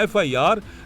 FIR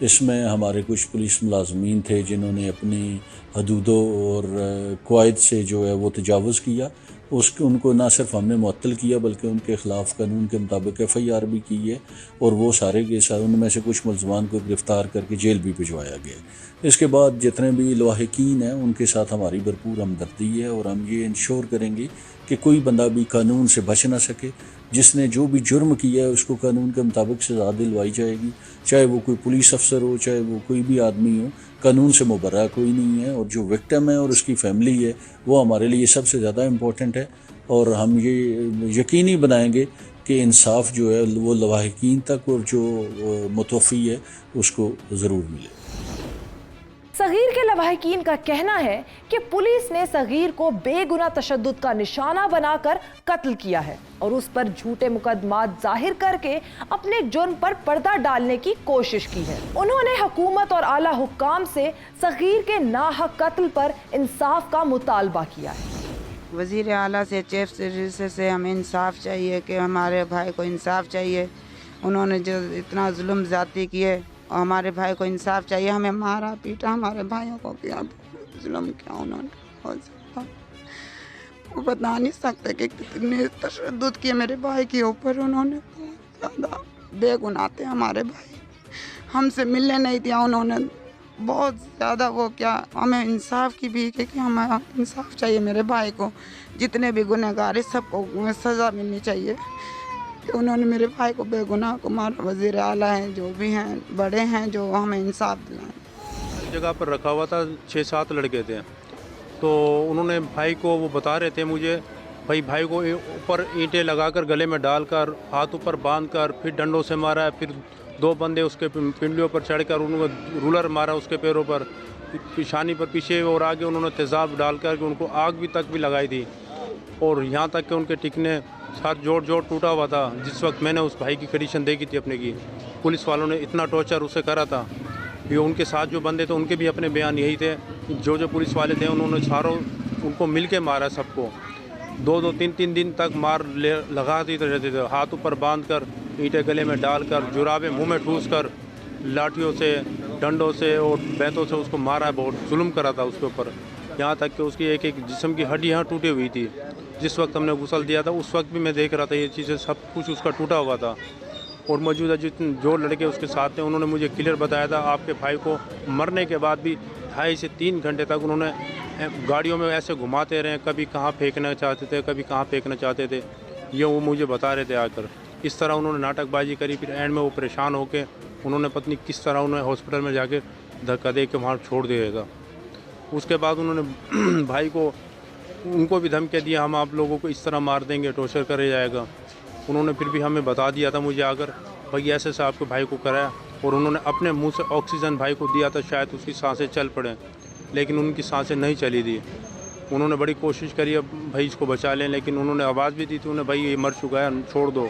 اس میں ہمارے کچھ پولیس ملازمین تھے جنہوں نے اپنی حدودوں اور قواعد سے جو ہے وہ تجاوز کیا. ان کو نہ صرف ہم نے معطل کیا بلکہ ان کے خلاف قانون کے مطابق FIR بھی کی ہے اور وہ سارے کے ساتھ ان میں سے کچھ ملزمان کو گرفتار کر کے جیل بھی بھجوایا گیا. اس کے بعد جتنے بھی لاحقین ہیں ان کے ساتھ ہماری بھرپور ہمدردی ہے اور ہم یہ انشور کریں گے کہ کوئی بندہ بھی قانون سے بچ نہ سکے. جس نے جو بھی جرم کیا ہے اس کو قانون کے مطابق سزا دلوائی جائے گی, چاہے وہ کوئی پولیس افسر ہو, چاہے وہ کوئی بھی آدمی ہو. قانون سے مبرہ کوئی نہیں ہے, اور جو وکٹم ہے اور اس کی فیملی ہے وہ ہمارے لیے سب سے زیادہ امپورٹنٹ ہے. اور ہم یہ یقینی بنائیں گے کہ انصاف جو ہے وہ لواحقین تک اور جو متوفی ہے اس کو ضرور ملے. صغیر کے لواحقین کا کہنا ہے کہ پولیس نے صغیر کو بے گناہ تشدد کا نشانہ بنا کر قتل کیا ہے اور اس پر جھوٹے مقدمات ظاہر کر کے اپنے جرم پر پردہ ڈالنے کی کوشش کی ہے. انہوں نے حکومت اور اعلیٰ حکام سے صغیر کے ناحق قتل پر انصاف کا مطالبہ کیا ہے. وزیر اعلیٰ سے, چیف سیکرٹری سے ہمیں انصاف چاہیے کہ ہمارے بھائی کو انصاف چاہیے. انہوں نے جو اتنا ظلم زیادتی کیے اور ہمارے بھائی کو انصاف چاہیے. ہمیں مارا پیٹا ہمارے بھائیوں کو کیا ظلم کیا انہوں نے, بہت زیادہ. وہ بتا نہیں سکتے کہ کتنے تشدد کیے میرے بھائی کے اوپر انہوں نے. بہت زیادہ بے گناہ تھے ہمارے بھائی, ہم سے ملنے نہیں دیا انہوں نے. بہت زیادہ وہ کیا, ہمیں انصاف کی بھی کہ ہمیں انصاف چاہیے میرے بھائی کو. جتنے بھی گنہگار ہیں سب کو سزا ملنی چاہیے. انہوں نے میرے بھائی کو بے گناہ کو مارا. وزیر اعلیٰ ہیں جو بھی ہیں بڑے ہیں جو ہمیں انصاف دلائیں. ایک جگہ پر رکھا ہوا تھا 6-7 لڑکے تھے, تو انہوں نے بھائی کو وہ بتا رہے تھے مجھے, بھائی کو اوپر اینٹیں لگا کر گلے میں ڈال کر ہاتھ اوپر باندھ کر پھر ڈنڈوں سے مارا ہے. پھر 2 بندے اس کے پنڈلیوں پر چڑھ کر انہوں نے رولر مارا اس کے پیروں پر, پیشانی پر پیچھے اور آگے انہوں نے تیزاب ڈال کر ان کو آگ بھی تک بھی لگائی تھی. اور یہاں تک کہ ان کے ٹکنے ساتھ جوڑ ٹوٹا ہوا تھا. جس وقت میں نے اس بھائی کی کنڈیشن دیکھی تھی اپنے کی, پولیس والوں نے اتنا ٹارچر اسے کرا تھا. یہ ان کے ساتھ جو بندے تھے ان کے بھی اپنے بیان یہی تھے, جو پولیس والے تھے انہوں نے ساروں ان کو مل کے مارا سب کو. 2-3 دن تک مار لگاتے رہتے تھے, ہاتھ اوپر باندھ کر, اینٹیں گلے میں ڈال کر, جرابیں منہ میں ٹھوس کر, لاٹھیوں سے, ڈنڈوں سے اور بیتوں سے اس کو مارا. بہت ظلم کرا تھا اس کے اوپر, یہاں تک کہ اس کی ایک جسم کی ہڈیاں ٹوٹی ہوئی تھی. جس وقت ہم نے غسل دیا تھا اس وقت بھی میں دیکھ رہا تھا یہ چیزیں سب کچھ اس کا ٹوٹا ہوا تھا. اور موجودہ جو لڑکے اس کے ساتھ تھے انہوں نے مجھے کلیئر بتایا تھا آپ کے بھائی کو مرنے کے بعد بھی 2.5 سے 3 گھنٹے تک انہوں نے گاڑیوں میں ایسے گھماتے رہے, کبھی کہاں پھینکنا چاہتے تھے کبھی کہاں پھینکنا چاہتے تھے. یہ وہ مجھے بتا رہے تھے آ کر. اس طرح انہوں نے ناٹک بازی کری. پھر اینڈ میں وہ پریشان ہو کے انہوں نے پتہ نہیں کس طرح انہیں ہاسپٹل میں جا کے دھکا دے کے وہاں چھوڑ دیا تھا. اس کے بعد انہوں نے بھائی کو ان کو بھی دھمکیاں دیا, ہم آپ لوگوں کو اس طرح مار دیں گے, ٹارچر کرا جائے گا. انہوں نے پھر بھی ہمیں بتا دیا تھا مجھے آ کر بھائی ایسے سے آپ کے بھائی کو کرایا, اور انہوں نے اپنے منہ سے آکسیجن بھائی کو دیا تھا شاید اس کی سانسیں چل پڑیں, لیکن ان کی سانسیں نہیں چلی تھی. انہوں نے بڑی کوشش کری اب بھائی اس کو بچا لیں, لیکن انہوں نے آواز بھی دی تھی انہیں بھائی یہ مر چکا ہے چھوڑ دو,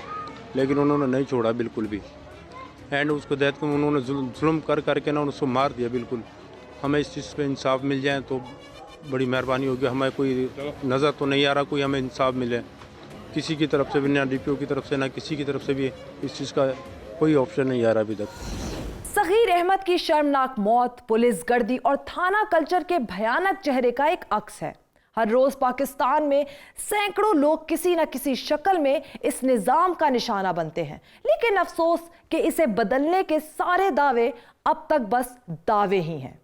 لیکن انہوں نے نہیں چھوڑا بالکل بھی. اینڈ اس کو ڈیتھ کو انہوں نے ظلم کر کے نا اس کو مار دیا بالکل. ہمیں اس چیز پہ انصاف مل جائے تو بڑی مہربانی ہوگی. ہمیں کوئی نظر تو نہیں آ رہا کوئی ہمیں انصاف ملے کسی کی طرف سے بھی, نہ DPO کی طرف سے نہ کسی کی طرف سے بھی اس چیز کا کوئی آپشن نہیں آ رہا ابھی تک. صغیر احمد کی شرمناک موت پولیس گردی اور تھانہ کلچر کے بھیانک چہرے کا ایک عکس ہے. ہر روز پاکستان میں سینکڑوں لوگ کسی نہ کسی شکل میں اس نظام کا نشانہ بنتے ہیں, لیکن افسوس کہ اسے بدلنے کے سارے دعوے اب تک بس دعوے ہی ہیں.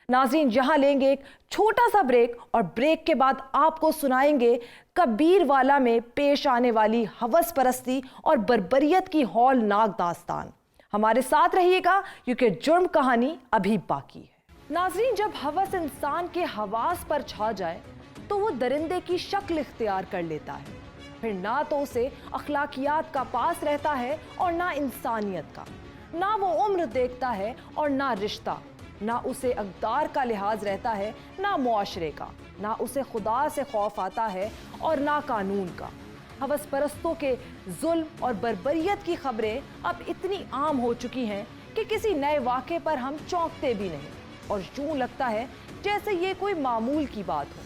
ناظرین, یہاں لیں گے ایک چھوٹا سا بریک, اور بریک کے بعد آپ کو سنائیں گے کبیر والا میں پیش آنے والی ہوس پرستی اور بربریت کی ہولناک داستان. ہمارے ساتھ رہیے گا کیونکہ جرم کہانی ابھی باقی ہے. ناظرین, جب ہوس انسان کے حواس پر چھا جائے تو وہ درندے کی شکل اختیار کر لیتا ہے. پھر نہ تو اسے اخلاقیات کا پاس رہتا ہے اور نہ انسانیت کا, نہ وہ عمر دیکھتا ہے اور نہ رشتہ, نہ اسے اقدار کا لحاظ رہتا ہے نہ معاشرے کا, نہ اسے خدا سے خوف آتا ہے اور نہ قانون کا. ہوس پرستوں کے ظلم اور بربریت کی خبریں اب اتنی عام ہو چکی ہیں کہ کسی نئے واقعے پر ہم چونکتے بھی نہیں, اور یوں لگتا ہے جیسے یہ کوئی معمول کی بات ہو.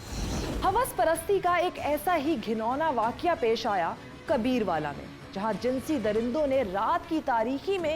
ہوس پرستی کا ایک ایسا ہی گھنونا واقعہ پیش آیا کبیر والا میں, جہاں جنسی درندوں نے رات کی تاریکی میں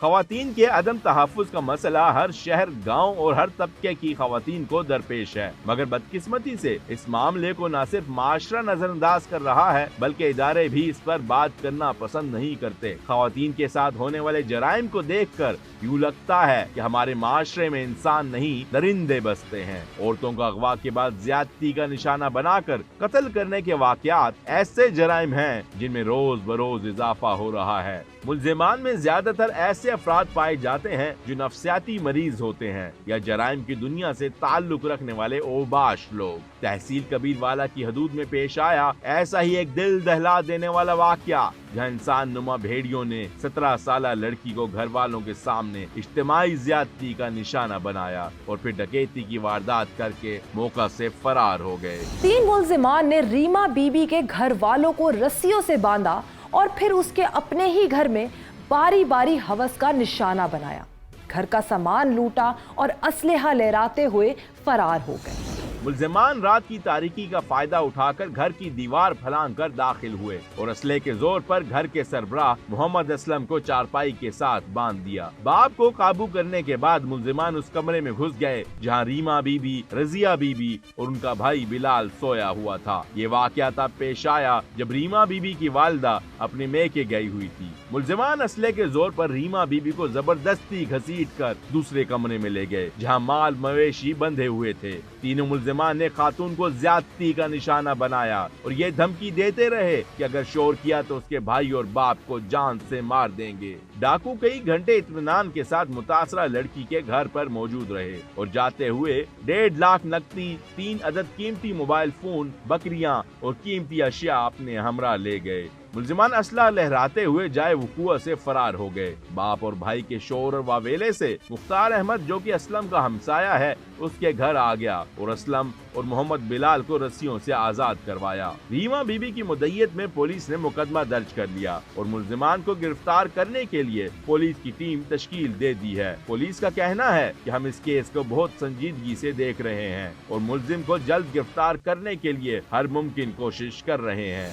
خواتین کے عدم تحفظ کا مسئلہ ہر شہر، گاؤں اور ہر طبقے کی خواتین کو درپیش ہے، مگر بدقسمتی سے اس معاملے کو نہ صرف معاشرہ نظر انداز کر رہا ہے بلکہ ادارے بھی اس پر بات کرنا پسند نہیں کرتے۔ خواتین کے ساتھ ہونے والے جرائم کو دیکھ کر یوں لگتا ہے کہ ہمارے معاشرے میں انسان نہیں درندے بستے ہیں۔ عورتوں کو اغوا کے بعد زیادتی کا نشانہ بنا کر قتل کرنے کے واقعات ایسے جرائم ہیں جن میں روز بروز اضافہ ہو رہا ہے۔ ملزمان میں زیادہ تر ایسے افراد پائے جاتے ہیں جو نفسیاتی مریض ہوتے ہیں یا جرائم کی دنیا سے تعلق رکھنے والے اوباش لوگ۔ تحصیل کبیر والا کی حدود میں پیش آیا ایسا ہی ایک دل دہلا دینے والا واقعہ، جہاں انسان نما بھیڑیوں نے 17 سالہ لڑکی کو گھر والوں کے سامنے اجتماعی زیادتی کا نشانہ بنایا اور پھر ڈکیتی کی واردات کر کے موقع سے فرار ہو گئے۔ 3 ملزمان نے ریما بی بی کے گھر والوں کو رسیوں سے باندھا اور پھر اس کے اپنے ہی گھر میں باری باری ہوس کا نشانہ بنایا، گھر کا سامان لوٹا اور اسلحہ لہراتے ہوئے فرار ہو گئے۔ ملزمان رات کی تاریکی کا فائدہ اٹھا کر گھر کی دیوار پھلانگ کر داخل ہوئے اور اسلحے کے زور پر گھر کے سربراہ محمد اسلم کو چارپائی کے ساتھ باندھ دیا۔ باپ کو قابو کرنے کے بعد ملزمان اس کمرے میں گھس گئے جہاں ریما بی بی، رضیہ بی بی اور ان کا بھائی بلال سویا ہوا تھا۔ یہ واقعہ تب پیش آیا جب ریما بی بی کی والدہ اپنے میکے گئی ہوئی تھی۔ ملزمان اسلحے کے زور پر ریما بی بی کو زبردستی گھسیٹ کر دوسرے کمرے میں لے گئے جہاں مال مویشی بندھے ہوئے تھے۔ تینوں ملزمان نے خاتون کو زیادتی کا نشانہ بنایا اور یہ دھمکی دیتے رہے کہ اگر شور کیا تو اس کے بھائی اور باپ کو جان سے مار دیں گے۔ ڈاکو کئی گھنٹے اطمینان کے ساتھ متاثرہ لڑکی کے گھر پر موجود رہے اور جاتے ہوئے 1.5 لاکھ نقدی، 3 عدد قیمتی موبائل فون، بکریاں اور قیمتی اشیاء اپنے ہمراہ لے گئے۔ ملزمان اسلحہ لہراتے ہوئے جائے وقوع سے فرار ہو گئے۔ باپ اور بھائی کے شور اور واویلے سے مختار احمد جو کہ اسلم کا ہمسایہ ہے اس کے گھر آ گیا اور اسلم اور محمد بلال کو رسیوں سے آزاد کروایا۔ ریما بی بی کی مدعیت میں پولیس نے مقدمہ درج کر لیا اور ملزمان کو گرفتار کرنے کے لیے پولیس کی ٹیم تشکیل دے دی ہے۔ پولیس کا کہنا ہے کہ ہم اس کیس کو بہت سنجیدگی سے دیکھ رہے ہیں اور ملزم کو جلد گرفتار کرنے کے لیے ہر ممکن کوشش کر رہے ہیں۔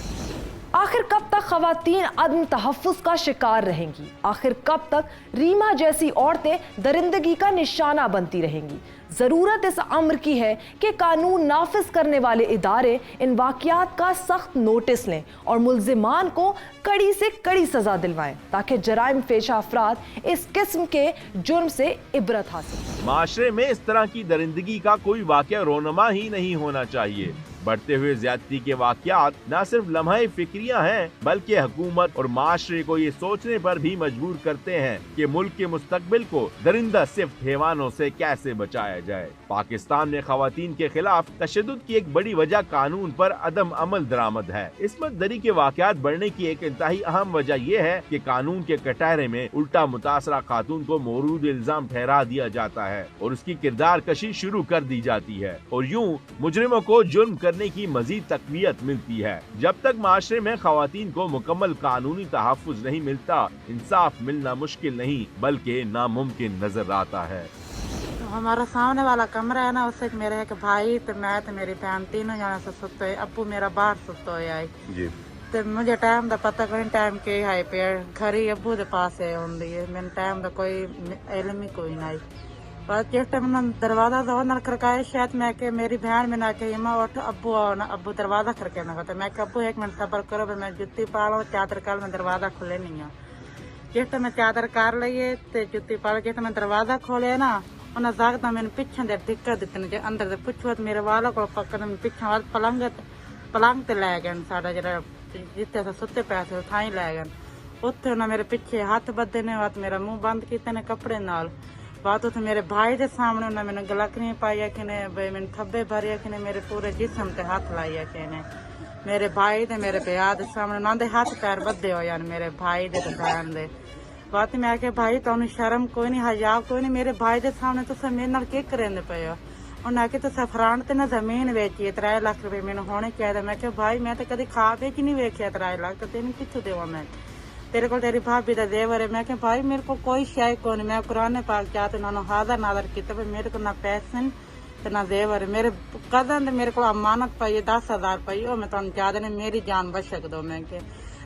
آخر کب تک خواتین عدم تحفظ کا شکار رہیں گی؟ آخر کب تک ریما جیسی عورتیں درندگی کا نشانہ بنتی رہیں گی؟ ضرورت اس امر کی ہے کہ قانون نافذ کرنے والے ادارے ان واقعات کا سخت نوٹس لیں اور ملزمان کو کڑی سے کڑی سزا دلوائیں تاکہ جرائم پیشہ افراد اس قسم کے جرم سے عبرت حاصل کریں۔ معاشرے میں اس طرح کی درندگی کا کوئی واقعہ رونما ہی نہیں ہونا چاہیے۔ بڑھتے ہوئے زیادتی کے واقعات نہ صرف لمحہ فکریہ ہیں بلکہ حکومت اور معاشرے کو یہ سوچنے پر بھی مجبور کرتے ہیں کہ ملک کے مستقبل کو درندہ صفت حیوانوں سے کیسے بچایا جائے۔ پاکستان میں خواتین کے خلاف تشدد کی ایک بڑی وجہ قانون پر عدم عمل درآمد ہے۔ عصمت دری کے واقعات بڑھنے کی ایک انتہائی اہم وجہ یہ ہے کہ قانون کے کٹہرے میں الٹا متاثرہ خاتون کو مورود الزام ٹھہرا دیا جاتا ہے اور اس کی کردار کشی شروع کر دی جاتی ہے اور یوں مجرموں کو جرم کرنے کی مزید تقویت ملتی ہے۔ جب تک معاشرے میں خواتین کو مکمل قانونی تحفظ نہیں ملتا، انصاف ملنا مشکل نہیں بلکہ ناممکن نظر آتا ہے۔ ہمارا سامنے والا کمرہ ہے نا، اس سے میرے ایک بھائی تو میں تو میری بہن تینوں جانے سے ستے ہوئے، ابو میرا باہر ستا ہوا ہے جی۔ تو مجھے ٹائم دا پتہ کوئی ٹائم کے ہے پہ گھر ہی ابو دے پاس ہے ہوندی ہے، میں ٹائم دا کوئی علم ہی کوئی نہیں۔ بس جس ٹائم دروازہ دو نہ کھڑکائے شاید میں کہ میری بہن میں نہ کہ ماں اٹھ ابو آؤ نا، ابو دروازہ کھڑکے نہ ہوتا، میں کہ ابو 1 منٹ صبر کرو، میں جتی پالوں چادر کال میں دروازہ کھلے نہیں ہے۔ جس ٹائم میں چادر کار لئیے تو جتی پال جس ٹائم میں دروازہ کھولے نا انہیں زاگتا میں پچھا دیر دکر دیتے ہیں اندر پوچھو تو میرے والوں کو پکڑ پچھا پلنگ تے لے گئے ساڈا جڑا جتنے سے ستے پیسے اتھائی لے گئے، اتنے انہیں میرے پیچھے ہاتھ بدے نے، میرا منہ بند کیتے نے کپڑے نال، بات اتنے میرے بھائی دے سامنے انہیں میں نے گلکڑی پائی کہ بھائی میں تھبے بھری کہ میرے پورے جسم تے ہاتھ لائیے کہ میرے بھائی دے میرے بیاہ دے سامنے انہوں دے ہاتھ پیر بدے ہو یعنی میرے بھائی دے تے بہن دے۔ بات میں کہ بھائی تو شرم کوئی نہیں، حیا کوئی نہیں، میرے بھائی دے سامنے تو میرے نال کی کریں پے ہو؟ انہیں کہ تو فرانٹ تے نہ زمین ویچی 3 لاکھ روپے میں ہونے چاہیے۔ میں کہ بھائی میں تو کدی کھا پی کے نہیں ویکیا 3 لاکھ، تو تین کتوں دیوا میں تیرے کو تیری بھابی دا دیور ہے۔ میں کہ بھائی میرے کو کوئی شے کو نہیں، میں قرآن پاک چاہتے انہوں نے حاضر ناظر کیتا، میرے کو نہ پیسے نہ دیور، میرے قدر میرے کو امانت پائی 10,000 پائی، اور میں تمہیں چاہتے نے میری جان بچ دو۔ میں کہ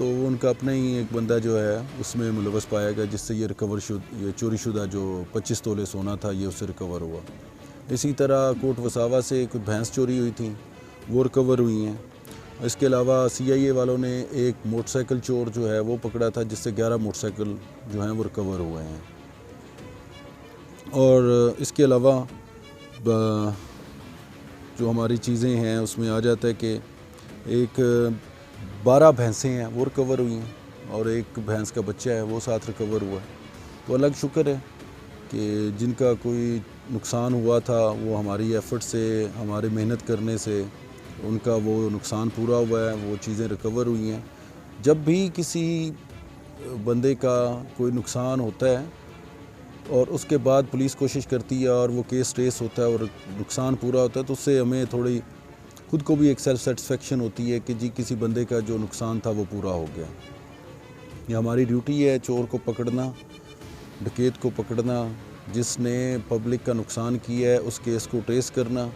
تو ان کا اپنا ہی ایک بندہ جو ہے اس میں ملوث پایا گیا، جس سے یہ چوری شدہ جو 25 تولے سونا تھا یہ اس سے ریکور ہوا۔ اسی طرح کوٹ وساوا سے کچھ بھینس چوری ہوئی تھیں، وہ ریکور ہوئی ہیں۔ اس کے علاوہ CIA والوں نے ایک موٹر سائیکل چور جو ہے وہ پکڑا تھا، جس سے 11 موٹر سائیکل جو ہیں وہ ریکور ہوئے ہیں۔ اور اس کے علاوہ جو ہماری چیزیں ہیں اس میں آ جاتا ہے کہ ایک 12 بھینسیں ہیں وہ ریکور ہوئی ہیں، اور ایک بھینس کا بچہ ہے وہ ساتھ ریکور ہوا ہے۔ تو الگ شکر ہے کہ جن کا کوئی نقصان ہوا تھا وہ ہماری ایفرٹ سے، ہمارے محنت کرنے سے ان کا وہ نقصان پورا ہوا ہے، وہ چیزیں ریکور ہوئی ہیں۔ جب بھی کسی بندے کا کوئی نقصان ہوتا ہے اور اس کے بعد پولیس کوشش کرتی ہے اور وہ کیس ٹریس ہوتا ہے اور نقصان پورا ہوتا ہے، تو اس سے ہمیں تھوڑی خود کو بھی ایک سیلف سیٹسفیکشن ہوتی ہے کہ جی کسی بندے کا جو نقصان تھا وہ پورا ہو گیا۔ یہ ہماری ڈیوٹی ہے، چور کو پکڑنا، ڈکیت کو پکڑنا، جس نے پبلک کا نقصان کیا ہے اس کیس کو ٹریس کرنا۔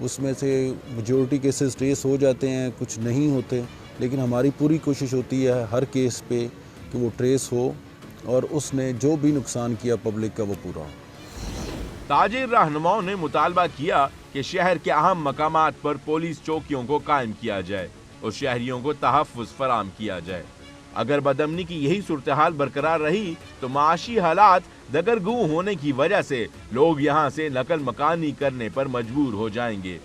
اس میں سے میجورٹی کیسز ٹریس ہو جاتے ہیں، کچھ نہیں ہوتے، لیکن ہماری پوری کوشش ہوتی ہے ہر کیس پہ کہ وہ ٹریس ہو اور اس نے جو بھی نقصان کیا پبلک کا وہ پورا ہو۔ تاجر رہنماؤں نے مطالبہ کیا کہ شہر کے اہم مقامات پر پولیس چوکیوں کو قائم کیا جائے اور شہریوں کو تحفظ فراہم کیا جائے۔ اگر بدامنی کی یہی صورتحال برقرار رہی تو معاشی حالات دگرگوں ہونے کی وجہ سے لوگ یہاں سے نقل مکانی کرنے پر مجبور ہو جائیں گے۔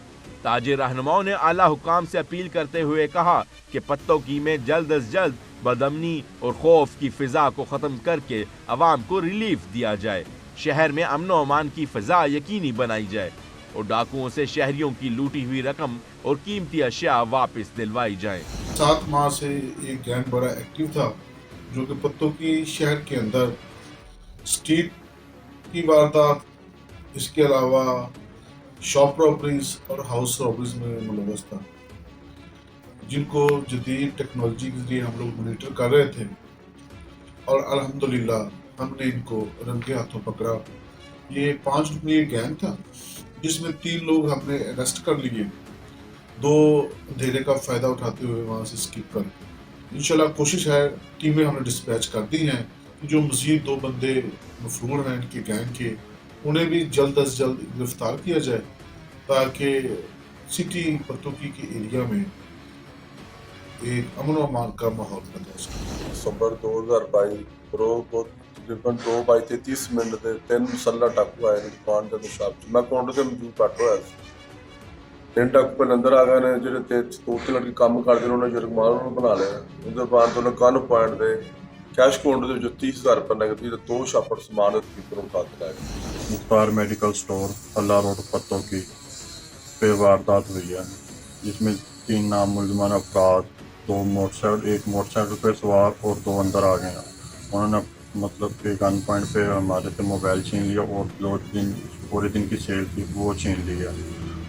تاجر رہنماؤں نے اعلیٰ حکام سے اپیل کرتے ہوئے کہا کہ پتوکی میں جلد از جلد بدامنی اور خوف کی فضا کو ختم کر کے عوام کو ریلیف دیا جائے، شہر میں امن و امان کی فضا یقینی بنائی جائے اور ڈاکوؤں سے شہریوں کی لوٹی ہوئی رقم اور قیمتی اشیاء واپس دلوائی جائیں۔ 7 ماہ سے ایک گینگ بڑا ایکٹیو تھا جو کہ پتوکی شہر کے اندر اسٹریٹ کی واردات، اس کے علاوہ شاپ رابریز اور ہاؤس رابریز میں ملوث تھا، جن کو جدید ٹیکنالوجی کے ذریعے ہم لوگ مانیٹر کر رہے تھے اور الحمدللہ ہم نے ان کو رنگے ہاتھوں پکڑا۔ یہ 5 رکنی گینگ تھا جس میں 3 لوگ ہم نے اریسٹ کر لیے، 2 اندھیرے کا فائدہ اٹھاتے ہوئے وہاں سے اسکیپ کر کے۔ انشاءاللہ کوشش ہے، ٹیمیں ہم نے ڈسپیچ کر دی ہیں، جو مزید 2 بندے مفرور ہیں ان کے گینگ کے، انہیں بھی جلد از جلد گرفتار کیا جائے تاکہ سٹی پتوکی کے ایریا میں ایک امن و امان کا ماحول پیدا ہو سکے۔ دسمبر 2022 روز کو تقریباً 2:33 ਦੇ 3 مسلح ڈاکو آئے نے دکان کے شاپ میں کاؤنٹر سے موجود بیٹھا ہوا سی۔ 3 ڈاکو پہلے اندر آ گئے نے، جہاں 2 لڑکے کام کرتے انہوں نے جرمانہ بنا لیا۔ اندر بعد انہوں نے گن پوائنٹ دے کیش کاؤنٹر جو 30,000 روپے نقد 2 شاپر سامان اٹھا کے لائے۔ مختار میڈیکل سٹور اللہ روڈ پتوکی پہ واردات ہوئی ہے، جس میں 3 نام ملزمان افراد، 2 ایک موٹر سائیکل پہ سوار اور 2 اندر آ گئے ہیں۔ انہوں نے مطلب کہ گن پوائنٹ پہ ہمارے سے موبائل چھین لیا اور پورے دن کی سیل تھی وہ چھین لی ہے۔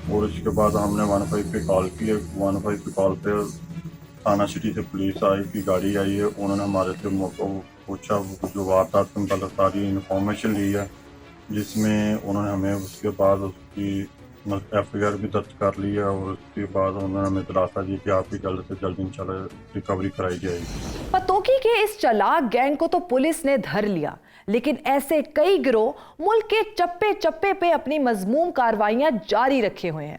اور اس کے بعد ہم نے 15 پہ کال کی ہے، 15 پہ کال پہ تھانہ سٹی سے پولیس آئی کی گاڑی آئی ہے، انہوں نے ہمارے سے پوچھا جو واردات کے متعلق ساری انفارمیشن لی ہے، جس میں انہوں نے ہمیں اس کے بعد اس کی FIR بھی درج کر لی ہے اور اس کے بعد انہوں نے ہمیں دلاسا دی کہ آپ کی جلد سے جلد انشاءاللہ ریکوری کرائی جائے گی۔ پتوکی کے اس چلاک گینگ کو تو پولیس نے دھر لیا، لیکن ایسے کئی گروہ ملک کے چپے چپے پہ اپنی مذموم کارروائیاں جاری رکھے ہوئے ہیں۔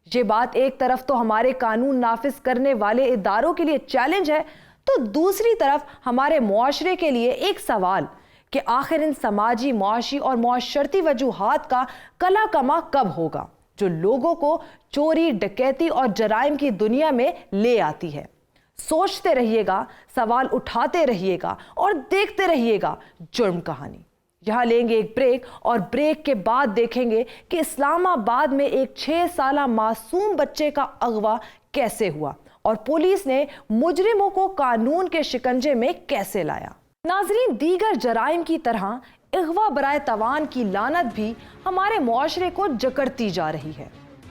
یہ بات ایک طرف تو ہمارے قانون نافذ کرنے والے اداروں کے لیے چیلنج ہے، تو دوسری طرف ہمارے معاشرے کے لیے ایک سوال کہ آخر ان سماجی، معاشی اور معاشرتی وجوہات کا کلا کما کب ہوگا جو لوگوں کو چوری، ڈکیتی اور جرائم کی دنیا میں لے آتی ہے۔ سوچتے رہیے گا، سوال اٹھاتے رہیے گا اور دیکھتے رہیے گا جرم کہانی۔ یہاں لیں گے ایک بریک اور بریک کے بعد دیکھیں گے کہ اسلام آباد میں ایک 6 سالہ معصوم بچے کا اغوا کیسے ہوا اور پولیس نے مجرموں کو قانون کے شکنجے میں کیسے لایا۔ ناظرین، دیگر جرائم کی طرح اغوا برائے تاوان کی لعنت بھی ہمارے معاشرے کو جکڑتی جا رہی ہے۔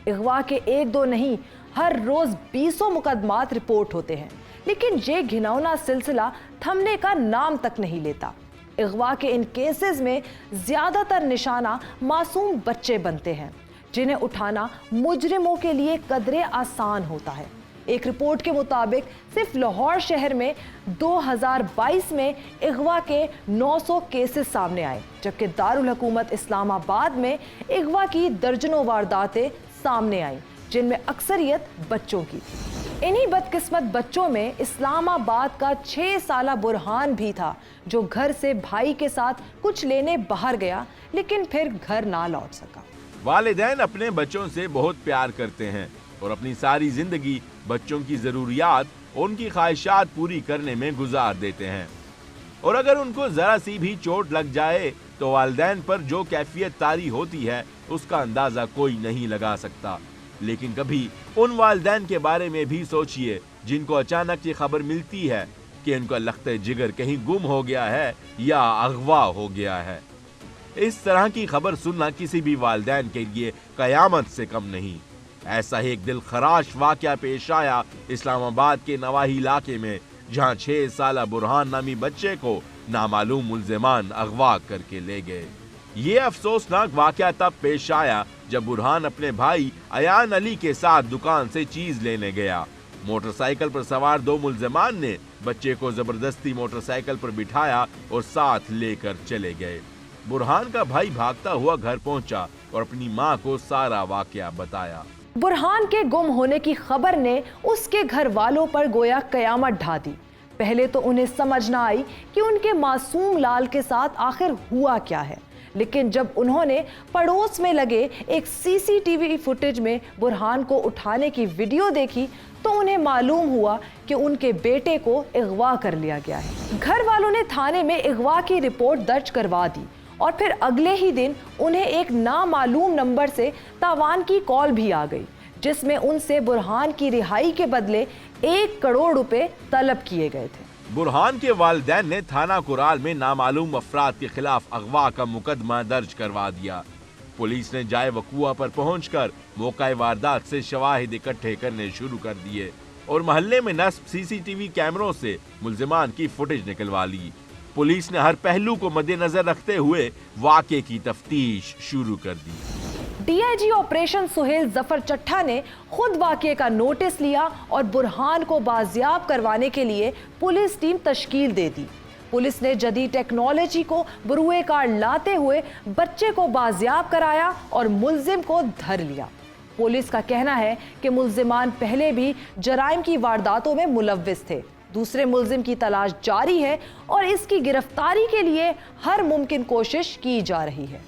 اغوا کے 1-2 نہیں، ہر روز 20 مقدمات رپورٹ ہوتے ہیں، لیکن یہ گھناؤنا سلسلہ تھمنے کا نام تک نہیں لیتا۔ اغوا کے ان کیسز میں زیادہ تر نشانہ معصوم بچے بنتے ہیں، جنہیں اٹھانا مجرموں کے لیے قدرے آسان ہوتا ہے۔ ایک رپورٹ کے مطابق صرف لاہور شہر میں 2022 میں اغوا کے 900 کیسز سامنے آئے، جبکہ دارالحکومت اسلام آباد میں اغوا کی درجنوں وارداتیں سامنے آئیں، جن میں اکثریت بچوں کی تھی۔ انہی بدقسمت بچوں میں اسلام آباد کا 6 سالہ برہان بھی تھا، جو گھر سے بھائی کے ساتھ کچھ لینے باہر گیا لیکن پھر گھر نہ لوٹ سکا۔ والدین اپنے بچوں سے بہت پیار کرتے ہیں اور اپنی ساری زندگی بچوں کی ضروریات اور ان کی خواہشات پوری کرنے میں گزار دیتے ہیں، اور اگر ان کو ذرا سی بھی چوٹ لگ جائے تو والدین پر جو کیفیت طاری ہوتی ہے اس کا اندازہ کوئی نہیں لگا سکتا۔ لیکن کبھی ان والدین کے بارے میں بھی سوچئے جن کو اچانک یہ خبر ملتی ہے کہ ان کا لخت جگر کہیں گم ہو گیا ہے یا اغوا ہو گیا ہے۔ اس طرح کی خبر سننا کسی بھی والدین کے لیے قیامت سے کم نہیں۔ ایسا ہی ایک دل خراش واقعہ پیش آیا اسلام آباد کے نواحی علاقے میں، جہاں 6 سالہ برہان نامی بچے کو نامعلوم ملزمان اغوا کر کے لے گئے۔ یہ افسوسناک واقعہ تب پیش آیا جب برہان اپنے بھائی ایان علی کے ساتھ دکان سے چیز لینے گیا۔ موٹر سائیکل پر سوار 2 ملزمان نے بچے کو زبردستی موٹر سائیکل پر بٹھایا اور ساتھ لے کر چلے گئے۔ برہان کا بھائی بھاگتا ہوا گھر پہنچا اور اپنی ماں کو سارا واقعہ بتایا۔ برہان کے گم ہونے کی خبر نے اس کے گھر والوں پر گویا قیامت ڈھا دی۔ پہلے تو انہیں سمجھ نہ آئی کہ ان کے معصوم لال کے ساتھ آخر ہوا کیا ہے، لیکن جب انہوں نے پڑوس میں لگے ایک CCTV فوٹیج میں برہان کو اٹھانے کی ویڈیو دیکھی تو انہیں معلوم ہوا کہ ان کے بیٹے کو اغوا کر لیا گیا ہے۔ گھر والوں نے تھانے میں اغوا کی رپورٹ درج کروا دی اور پھر اگلے ہی دن انہیں ایک نامعلوم نمبر سے تاوان کی کال بھی آ گئی، جس میں ان سے برہان کی رہائی کے بدلے 1 کروڑ روپے طلب کیے گئے تھے۔ برہان کے والدین نے تھانہ کرال میں نامعلوم افراد کے خلاف اغوا کا مقدمہ درج کروا دیا۔ پولیس نے جائے وقوع پر پہنچ کر موقع واردات سے شواہد اکٹھے کرنے شروع کر دیے اور محلے میں نصب CCTV کیمروں سے ملزمان کی فوٹیج نکلوا لی۔ پولیس نے ہر پہلو کو مد نظر رکھتے ہوئے واقعے کی تفتیش شروع کر دی۔ DIG آپریشن سہیل ظفر چٹھا نے خود واقعے کا نوٹس لیا اور برہان کو بازیاب کروانے کے لیے پولیس ٹیم تشکیل دے دی۔ پولیس نے جدید ٹیکنالوجی کو بروئے کار لاتے ہوئے بچے کو بازیاب کرایا اور ملزم کو دھر لیا۔ پولیس کا کہنا ہے کہ ملزمان پہلے بھی جرائم کی وارداتوں میں ملوث تھے۔ دوسرے ملزم کی تلاش جاری ہے اور اس کی گرفتاری کے لیے ہر ممکن کوشش کی جا رہی ہے۔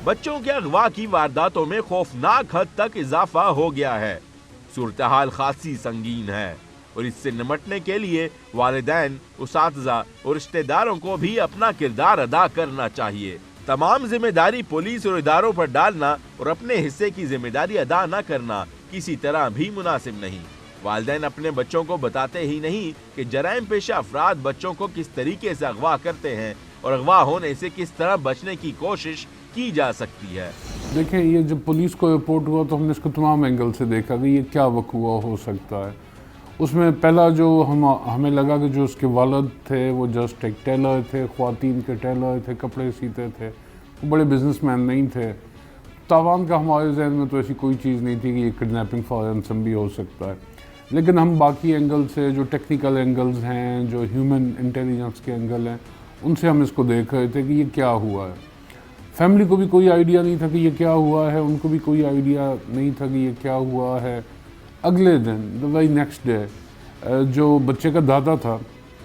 بچوں کے اغوا کی وارداتوں میں خوفناک حد تک اضافہ ہو گیا ہے۔ صورتحال خاصی سنگین ہے اور اس سے نمٹنے کے لیے والدین، اساتذہ اور رشتہ داروں کو بھی اپنا کردار ادا کرنا چاہیے۔ تمام ذمہ داری پولیس اور اداروں پر ڈالنا اور اپنے حصے کی ذمہ داری ادا نہ کرنا کسی طرح بھی مناسب نہیں۔ والدین اپنے بچوں کو بتاتے ہی نہیں کہ جرائم پیشہ افراد بچوں کو کس طریقے سے اغوا کرتے ہیں اور اغوا ہونے سے کس طرح بچنے کی کوشش کی جا سکتی ہے۔ دیکھیں، یہ جب پولیس کو رپورٹ ہوا تو ہم نے اس کو تمام اینگل سے دیکھا کہ یہ کیا وقوع ہو سکتا ہے۔ اس میں پہلا جو ہمیں لگا کہ جو اس کے والد تھے وہ جسٹ ایک ٹیلر تھے، خواتین کے ٹیلر تھے، کپڑے سیتے تھے، وہ بڑے بزنس مین نہیں تھے۔ تاوان کا ہمارے ذہن میں تو ایسی کوئی چیز نہیں تھی کہ یہ کڈنیپنگ فار رینسم بھی ہو سکتا ہے، لیکن ہم باقی اینگل سے جو ٹیکنیکل اینگلز ہیں، جو ہیومن انٹیلیجنس کے اینگل ہیں، ان سے ہم اس کو دیکھ رہے تھے کہ یہ کیا ہوا ہے۔ فیملی کو بھی کوئی آئیڈیا نہیں تھا کہ یہ کیا ہوا ہے، ان کو بھی کوئی آئیڈیا نہیں تھا کہ یہ کیا ہوا ہے۔ اگلے دن دا ویری نیکسٹ ڈے جو بچے کا دادا تھا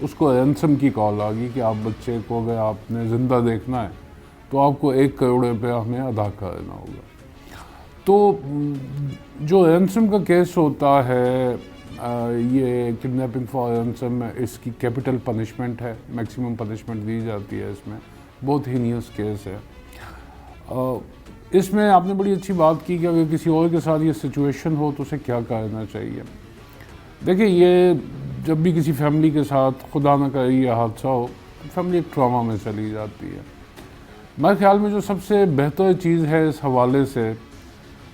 اس کو رینسم کی کال آ گئی کہ آپ بچے کو اگر آپ نے زندہ دیکھنا ہے تو آپ کو 1 کروڑ روپے ہمیں ادا کرنا ہوگا۔ تو جو رینسم کا کیس ہوتا ہے، یہ کڈنیپنگ فار رینسم، اس کی کیپٹل پنشمنٹ ہے، میکسیمم پنشمنٹ دی جاتی ہے، اس میں بہت ہینیس کیس ہے۔ اس میں آپ نے بڑی اچھی بات کی کہ اگر کسی اور کے ساتھ یہ سچویشن ہو تو اسے کیا کرنا چاہیے۔ دیکھیں، یہ جب بھی کسی فیملی کے ساتھ خدا نہ کرے یہ حادثہ ہو، فیملی ایک ٹراما میں چلی جاتی ہے۔ میرے خیال میں جو سب سے بہتر چیز ہے اس حوالے سے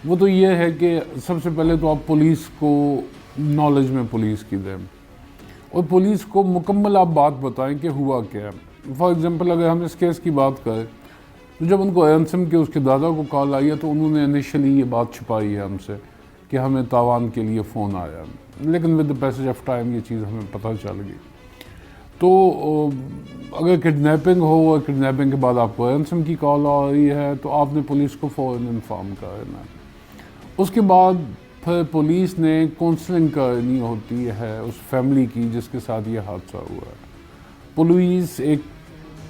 وہ تو یہ ہے کہ سب سے پہلے تو آپ پولیس کو نالج میں پولیس کی دیں اور پولیس کو مکمل آپ بات بتائیں کہ ہوا کیا ہے۔ فار ایگزامپل اگر ہم اس کیس کی بات کریں تو جب ان کو رینسم کے اس کے دادا کو کال آئی ہے تو انہوں نے انیشلی یہ بات چھپائی ہے ہم سے کہ ہمیں تاوان کے لیے فون آیا، لیکن with the passage of time یہ چیز ہمیں پتہ چل گئی۔ تو اگر کڈنیپنگ ہو اور کڈنیپنگ کے بعد آپ کو رینسم کی کال آ رہی ہے تو آپ نے پولیس کو فوراً انفارم کرنا ہے۔ اس کے بعد پھر پولیس نے کونسلنگ کرنی ہوتی ہے اس فیملی کی جس کے ساتھ یہ حادثہ ہوا ہے۔ پولیس ایک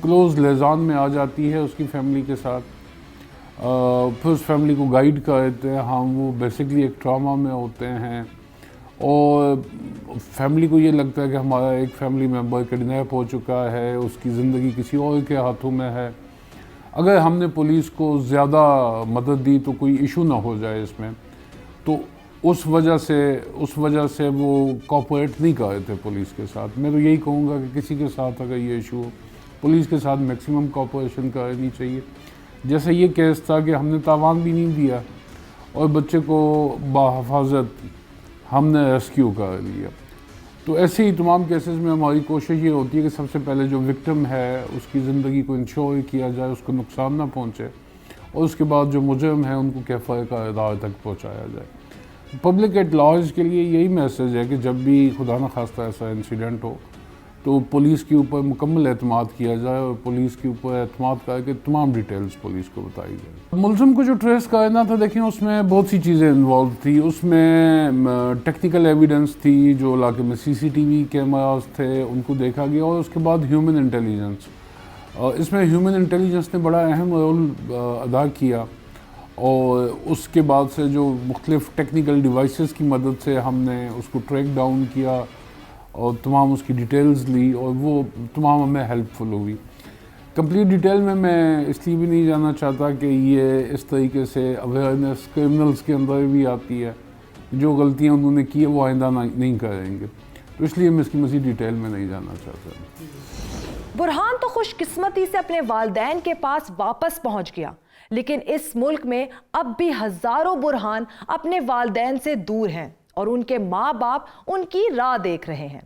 کلوز لیزان میں آ جاتی ہے اس کی فیملی کے ساتھ، پھر اس فیملی کو گائیڈ کرتے ہیں۔ ہاں وہ بیسکلی ایک ٹراما میں ہوتے ہیں اور فیملی کو یہ لگتا ہے کہ ہمارا ایک فیملی ممبر کڈنیپ ہو چکا ہے، اس کی زندگی کسی اور کے ہاتھوں میں ہے۔ اگر ہم نے پولیس کو زیادہ مدد دی تو کوئی ایشو نہ ہو جائے اس میں، تو اس وجہ سے وہ کوآپریٹ نہیں کر رہے تھے پولیس کے ساتھ۔ میں تو یہی کہوں گا کہ کسی کے ساتھ اگر یہ ایشو ہو پولیس کے ساتھ میکسیمم کوآپریشن کرنی چاہیے۔ جیسے یہ کیس تھا کہ ہم نے تاوان بھی نہیں دیا اور بچے کو بحفاظت ہم نے ریسکیو کر لیا۔ تو ایسے ہی تمام کیسز میں ہماری کوشش یہ ہوتی ہے کہ سب سے پہلے جو وکٹم ہے اس کی زندگی کو انشور کیا جائے، اس کو نقصان نہ پہنچے، اور اس کے بعد جو مجرم ہیں ان کو کیفیت کا ادارے تک پہنچایا جائے۔ پبلک ایٹ لارج کے لیے یہی میسج ہے کہ جب بھی خدا نہ خواستہ ایسا انسیڈنٹ ہو تو پولیس کے اوپر مکمل اعتماد کیا جائے اور پولیس کے اوپر اعتماد کر کے تمام ڈیٹیلز پولیس کو بتائی جائے۔ ملزم کو جو ٹریس کرنا تھا، دیکھیں اس میں بہت سی چیزیں انوالو تھی۔ اس میں ٹیکنیکل ایویڈنس تھی، جو علاقے میں سی سی ٹی وی کیمراز تھے ان کو دیکھا گیا، اور اس کے بعد ہیومن انٹیلیجنس۔ اس میں ہیومن انٹیلیجنس نے بڑا اہم رول ادا کیا، اور اس کے بعد سے جو مختلف ٹیکنیکل ڈیوائسز کی مدد سے ہم نے اس کو ٹریک ڈاؤن کیا اور تمام اس کی ڈیٹیلز لی، اور وہ تمام ہمیں ہیلپ فل ہوئی۔ کمپلیٹ ڈیٹیل میں اس لیے بھی نہیں جانا چاہتا کہ یہ اس طریقے سے اویئرنیس کرمنلز کے اندر بھی آتی ہے، جو غلطیاں انہوں نے کی ہے وہ آئندہ نہیں کریں گے، تو اس لیے میں اس کی مزید ڈیٹیل میں نہیں جانا چاہتا۔ برہان تو خوش قسمتی سے اپنے والدین کے پاس واپس پہنچ گیا، لیکن اس ملک میں اب بھی ہزاروں برہان اپنے والدین سے دور ہیں اور ان کے ماں باپ ان کی راہ دیکھ رہے ہیں۔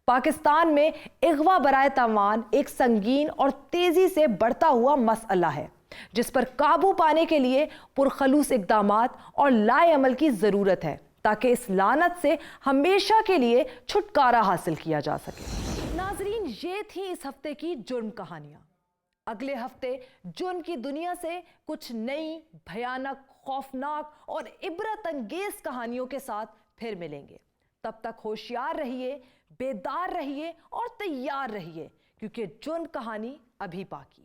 پاکستان میں اغوا برائے تاوان ایک سنگین اور تیزی سے بڑھتا ہوا مسئلہ ہے، جس پر قابو پانے کے لیے پرخلوص اقدامات اور لائے عمل کی ضرورت ہے تاکہ اس لعنت سے ہمیشہ کے لیے چھٹکارا حاصل کیا جا سکے۔ ناظرین، یہ تھی اس ہفتے کی جرم کہانیاں۔ اگلے ہفتے جرم کی دنیا سے کچھ نئی، بھیانک، خوفناک اور عبرت انگیز کہانیوں کے ساتھ پھر ملیں گے۔ تب تک ہوشیار رہیے، بیدار رہیے اور تیار رہیے، کیونکہ جرم کہانی ابھی باقی۔